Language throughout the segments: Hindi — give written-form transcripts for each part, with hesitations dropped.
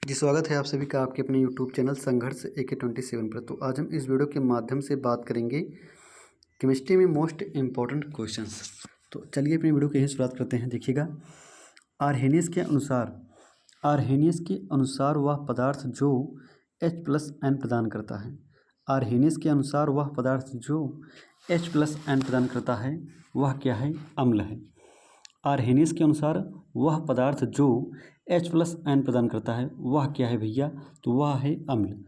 जी, स्वागत है आप सभी का आपके अपने यूट्यूब चैनल संघर्ष AK27 पर। तो आज हम इस वीडियो के माध्यम से बात करेंगे केमिस्ट्री में मोस्ट इम्पॉर्टेंट क्वेश्चंस। तो चलिए अपनी वीडियो की ही शुरुआत करते हैं। देखिएगा, आर्हेनियस के अनुसार वह पदार्थ जो H+N प्रदान करता है। आर्हेनियस के अनुसार वह पदार्थ जो H+N प्रदान करता है वह क्या है? अम्ल है। आर्हेनियस के अनुसार वह पदार्थ जो H+N प्रदान करता है वह क्या है भैया? तो वह है अम्ल।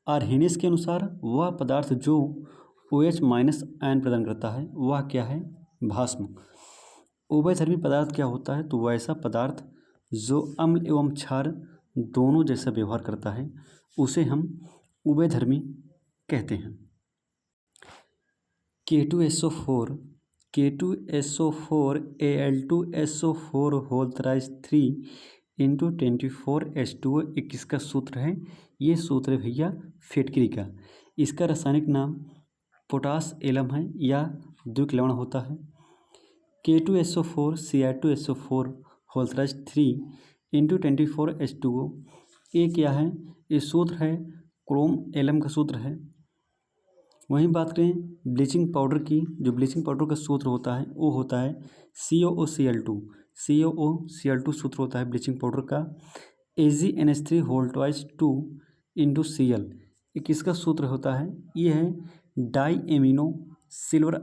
आर्हेनियस के अनुसार वह पदार्थ जो OH-N प्रदान करता है वह क्या है? भस्म। उभयधर्मी पदार्थ क्या होता है? तो वैसा पदार्थ जो अम्ल एवं क्षार दोनों जैसा व्यवहार करता है उसे हम उभयधर्मी कहते हैं। K2SO4 Al2SO4 whole thrice 3 × 24H2O एक किसका सूत्र है? ये सूत्र है भैया फिटकरी का। इसका रासायनिक नाम पोटास एलम है या द्विक लवण होता है। K2SO4 Cl2SO4 whole thrice 3 × 24H2O ये क्या है? ये सूत्र है क्रोम एलम का सूत्र है। वहीं बात करें ब्लीचिंग पाउडर की, जो ब्लीचिंग पाउडर का सूत्र होता है वो होता है COOCl2 सूत्र होता है ब्लीचिंग पाउडर का। AgNH3 होल ट्वाइस 2 × Cl ये किसका सूत्र होता है? ये है डाईएमिनो सिल्वर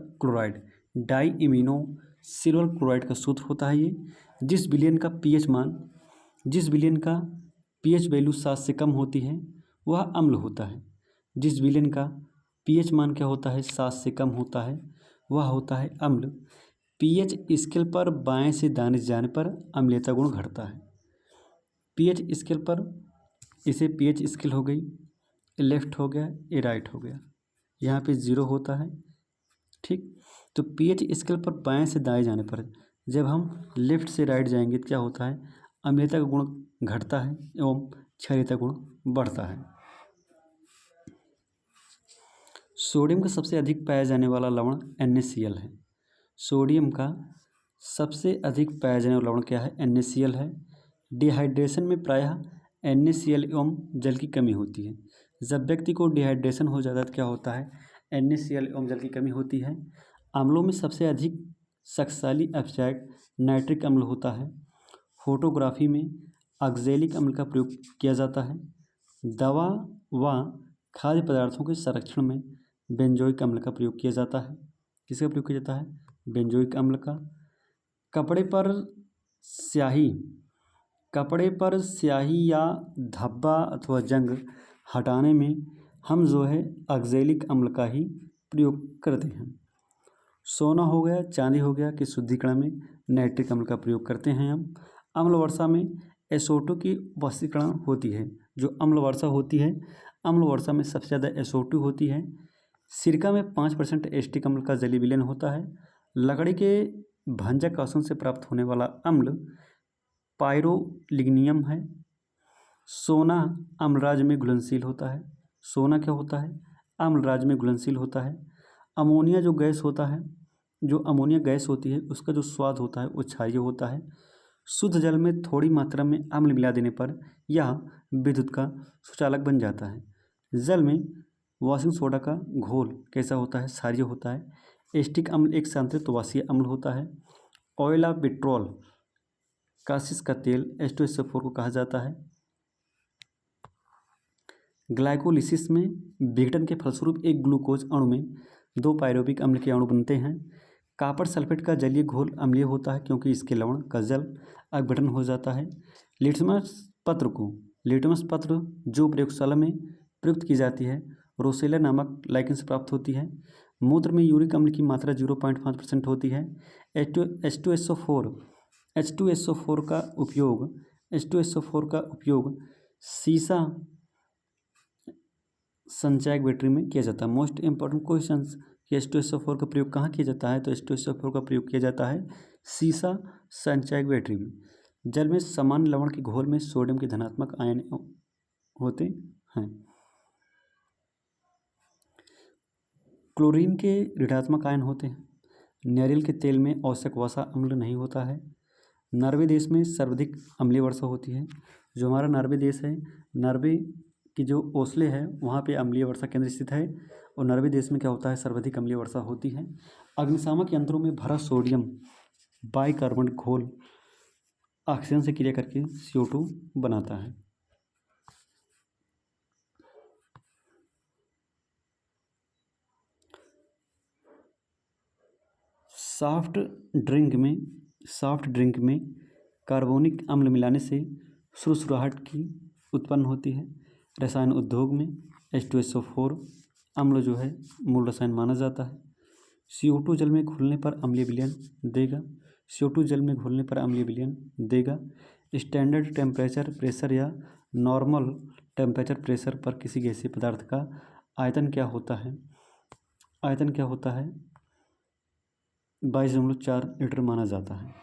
क्लोराइड का सूत्र होता है। ये जिस विलयन का pH वैल्यू 7 से कम होती है वह अम्ल होता है। जिस विलयन का pH मान क्या होता है? 7 से कम होता है वह होता है अम्ल। pH स्केल पर बाएं से दाएं जाने पर अम्लीयता गुण घटता है। pH स्केल पर इसे pH स्केल हो गई, लेफ्ट हो गया, ये राइट हो गया, यहाँ पे 0 होता है। ठीक, तो pH स्केल पर बाएं से दाएं जाने पर जब हम लेफ्ट से राइट जाएंगे तो क्या होता है? अम्लीयता का गुण घटता है एवं क्षारीयता गुण बढ़ता है। सोडियम का सबसे अधिक पाया जाने वाला लवण NaCl है। सोडियम का सबसे अधिक पाया जाने वाला लवण क्या है? NaCl है। डिहाइड्रेशन में प्रायः NaCl एवं जल की कमी होती है। जब व्यक्ति को डिहाइड्रेशन हो जाता है तो क्या होता है? NaCl एवं जल की कमी होती है। अम्लों में सबसे अधिक शक्तिशाली अपचायक नाइट्रिक अम्ल होता है। फोटोग्राफी में ऑक्जेलिक अम्ल का प्रयोग किया जाता है। दवा व खाद्य पदार्थों के संरक्षण में बेंजोइक अम्ल का प्रयोग किया जाता है। किसका प्रयोग किया जाता है? बेंजोइक अम्ल का। कपड़े पर स्याही या धब्बा अथवा जंग हटाने में हम जो है ऑक्जेलिक अम्ल का ही प्रयोग करते हैं। सोना हो गया, चांदी हो गया कि शुद्धिकरण में नाइट्रिक अम्ल का प्रयोग करते हैं हम। अम्ल वर्षा में SO2 की वशीकरण होती है। जो अम्ल वर्षा होती है, अम्ल वर्षा में सबसे ज़्यादा SO2 होती है। सिरका में 5% एस्टिक अम्ल का जलीय विलयन होता है। लकड़ी के भंजक अवशोषण से प्राप्त होने वाला अम्ल पायरोलिग्नियम है। सोना अम्लराज में घुलनशील होता है। सोना क्या होता है? अम्लराज में घुलनशील होता है। अमोनिया जो गैस होता है, जो अमोनिया गैस होती है उसका जो स्वाद होता है वो क्षारीय होता है। शुद्ध जल में थोड़ी मात्रा में अम्ल मिला देने पर यह विद्युत का सुचालक बन जाता है। जल में वॉशिंग सोडा का घोल कैसा होता है? क्षारीय होता है। एस्टिक अम्ल एक संतृप्त वाष्पीय अम्ल होता है। ऑयल ऑफ पेट्रोल, कासिस का तेल H2SO4 को कहा जाता है। ग्लाइकोलिसिस में विघटन के फलस्वरूप एक ग्लूकोज अणु में 2 पायरुविक अम्ल के अणु बनते हैं। कॉपर सल्फेट का जलीय घोल अम्लीय होता है क्योंकि इसके लवण का जल अपघटन हो जाता है। लिटमस पत्र जो प्रयोगशाला में प्रयुक्त की जाती है रोसेला नामक लाइकेन से प्राप्त होती है। मूत्र में यूरिक अम्ल की मात्रा 0.5% होती है। H2SO4 का उपयोग सीसा संचायक बैटरी में किया जाता है। मोस्ट इंपॉर्टेंट क्वेश्चन कि H2SO4 का प्रयोग कहाँ किया जाता है? तो H2SO4 का प्रयोग किया जाता है सीसा संचायक बैटरी में। जल में समान लवण के घोल में सोडियम के धनात्मक आयन होते हैं। क्लोरीन के ऋणात्मक आयन होते हैं। नारियल के तेल में आवश्यक वसा अम्ल नहीं होता है। नॉर्वे देश में सर्वाधिक अम्लीय वर्षा होती है। जो हमारा नॉर्वे देश है, नॉर्वे की जो ओस्ले है वहाँ पे अम्लीय वर्षा केंद्र स्थित है और नॉर्वे देश में क्या होता है, सर्वाधिक अम्लीय वर्षा होती है। अग्निशामक यंत्रों में भरा सोडियम बाइकार्बोनेट घोल ऑक्सीजन से क्रिया करके CO2 बनाता है। सॉफ्ट ड्रिंक में कार्बोनिक अम्ल मिलाने से सुरसुराहट की उत्पन्न होती है। रसायन उद्योग में H2SO4 अम्ल जो है मूल रसायन माना जाता है। CO2 जल में घुलने पर अम्लीय विलयन देगा। स्टैंडर्ड टेम्परेचर प्रेशर या नॉर्मल टेम्परेचर प्रेशर पर किसी गैसीय पदार्थ का आयतन क्या होता है? 22.4 लीटर माना जाता है।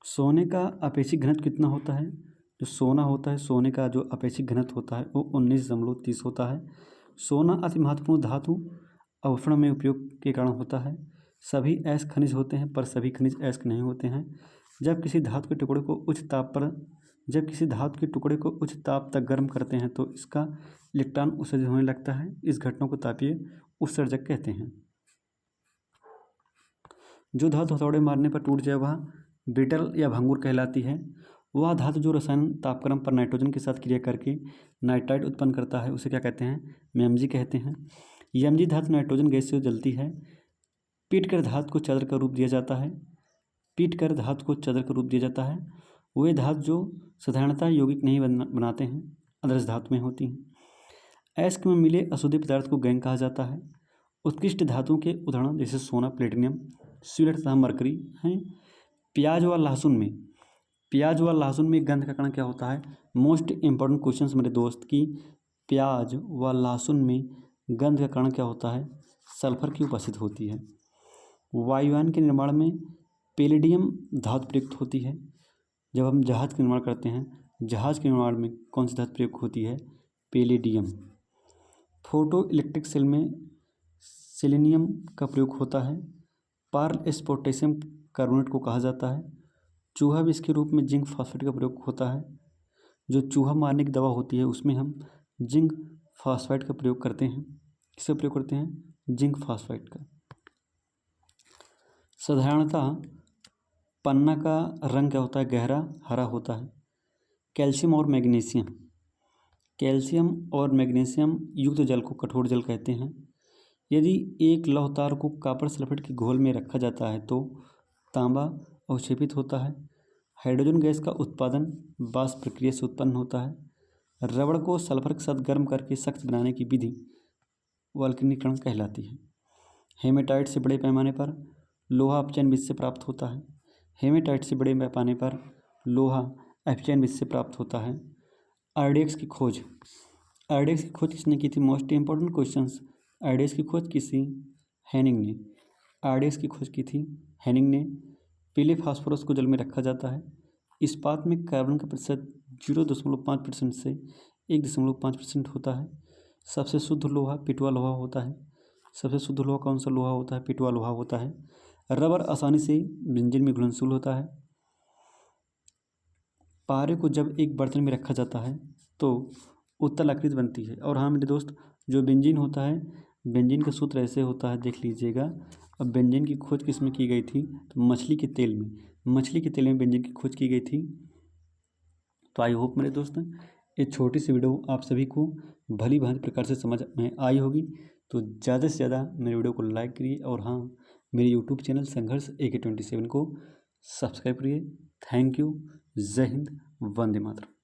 सोने का अपेक्षित घनत्व कितना होता है? जो सोना होता है, सोने का जो अपेक्षित घनत्व होता है वो 19.30 होता है। सोना अति महत्वपूर्ण धातु अवक्षण में उपयोग के कारण होता है। सभी अयस्क खनिज होते हैं पर सभी खनिज अयस्क नहीं होते हैं। जब किसी धातु के टुकड़े को उच्च ताप तक गर्म करते हैं तो इसका इलेक्ट्रॉन उत्सर्जित होने लगता है। इस घटना को तापीय उत्सर्जक कहते हैं। जो धातु हथौड़े मारने पर टूट जाए वह ब्रिटल या भंगुर कहलाती है। वह धातु जो रसायन तापक्रम पर नाइट्रोजन के साथ क्रिया करके नाइट्राइट उत्पन्न करता है उसे क्या कहते हैं? MEMG कहते हैं। MEMG धातु नाइट्रोजन गैस से जलती है। पीट कर धातु को चंद्र का रूप दिया जाता है। वे धातु जो साधारणतः यौगिक नहीं बनाते हैं आदर्श धातु में होती हैं। अयस्क में मिले अशुद्ध पदार्थ को गैंग कहा जाता है। उत्कृष्ट धातुओं के उदाहरण जैसे सोना, प्लेटिनियम, सिल्वर तथा मरकरी हैं। प्याज व लहसुन में गंध का कारण क्या होता है? मोस्ट इम्पोर्टेंट क्वेश्चन मेरे दोस्त की प्याज व लहसुन में गंध का कारण क्या होता है? सल्फर की उपस्थिति होती है। वायुयान के निर्माण में पैलेडियम धातु प्रयुक्त होती है। जब हम जहाज का निर्माण करते हैं, जहाज के निर्माण में कौन सी धातु प्रयुक्त होती है? पैलेडियम। फोटो इलेक्ट्रिक सेल में सेलेनियम का प्रयोग होता है। पार्ल पोटेशियम कार्बोनेट को कहा जाता है। चूहा विष के रूप में जिंक फास्फेट का प्रयोग होता है। जो चूहा मारने की दवा होती है उसमें हम जिंक फास्फेट का प्रयोग करते हैं। किसका प्रयोग करते हैं? जिंक फास्फेट का। साधारणतः पन्ना का रंग क्या होता है? गहरा हरा होता है। कैल्शियम और मैग्नीशियम युक्त जल को कठोर जल कहते हैं। यदि एक लौह तार को कॉपर सल्फेट के घोल में रखा जाता है तो तांबा अवक्षेपित होता है। हाइड्रोजन गैस का उत्पादन वाष्प प्रक्रिया से उत्पन्न होता है। रबड़ को सल्फर के साथ गर्म करके सख्त बनाने की विधि वल्कनीकरण कहलाती है। हेमेटाइट से बड़े पैमाने पर लोहा अपचयन विधि से प्राप्त होता है। आरडीएक्स की खोज किसने की थी? Most important questions. आरडीएक्स की खोज किसी हैनिंग ने। पीले फास्फोरस को जल में रखा जाता है। इस्पात में कार्बन का प्रतिशत 0.5% से 1.5% होता है। सबसे शुद्ध लोहा पिटवा लोहा होता है। सबसे शुद्ध लोहा कौन सा लोहा होता है? पिटवा लोहा होता है। रबर आसानी से बेंजीन में घुलनशील होता है। पारे को जब एक बर्तन में रखा जाता है तो उत्तल आकृति बनती है। और हाँ मेरे दोस्त, जो बेंजीन होता है, बेंजीन का सूत्र ऐसे होता है, देख लीजिएगा। अब बेंजीन की खोज किस में की गई थी? तो मछली के तेल में बेंजीन की खोज की गई थी। तो आई होप मेरे दोस्त ये छोटी सी वीडियो आप सभी को भली भांति प्रकार से समझ में आई होगी। तो ज़्यादा से ज़्यादा मेरे वीडियो को लाइक करिए और हाँ मेरे यूट्यूब चैनल संघर्ष AK27 को सब्सक्राइब करिए। Thank you. जय हिंद, वंदे मातरम।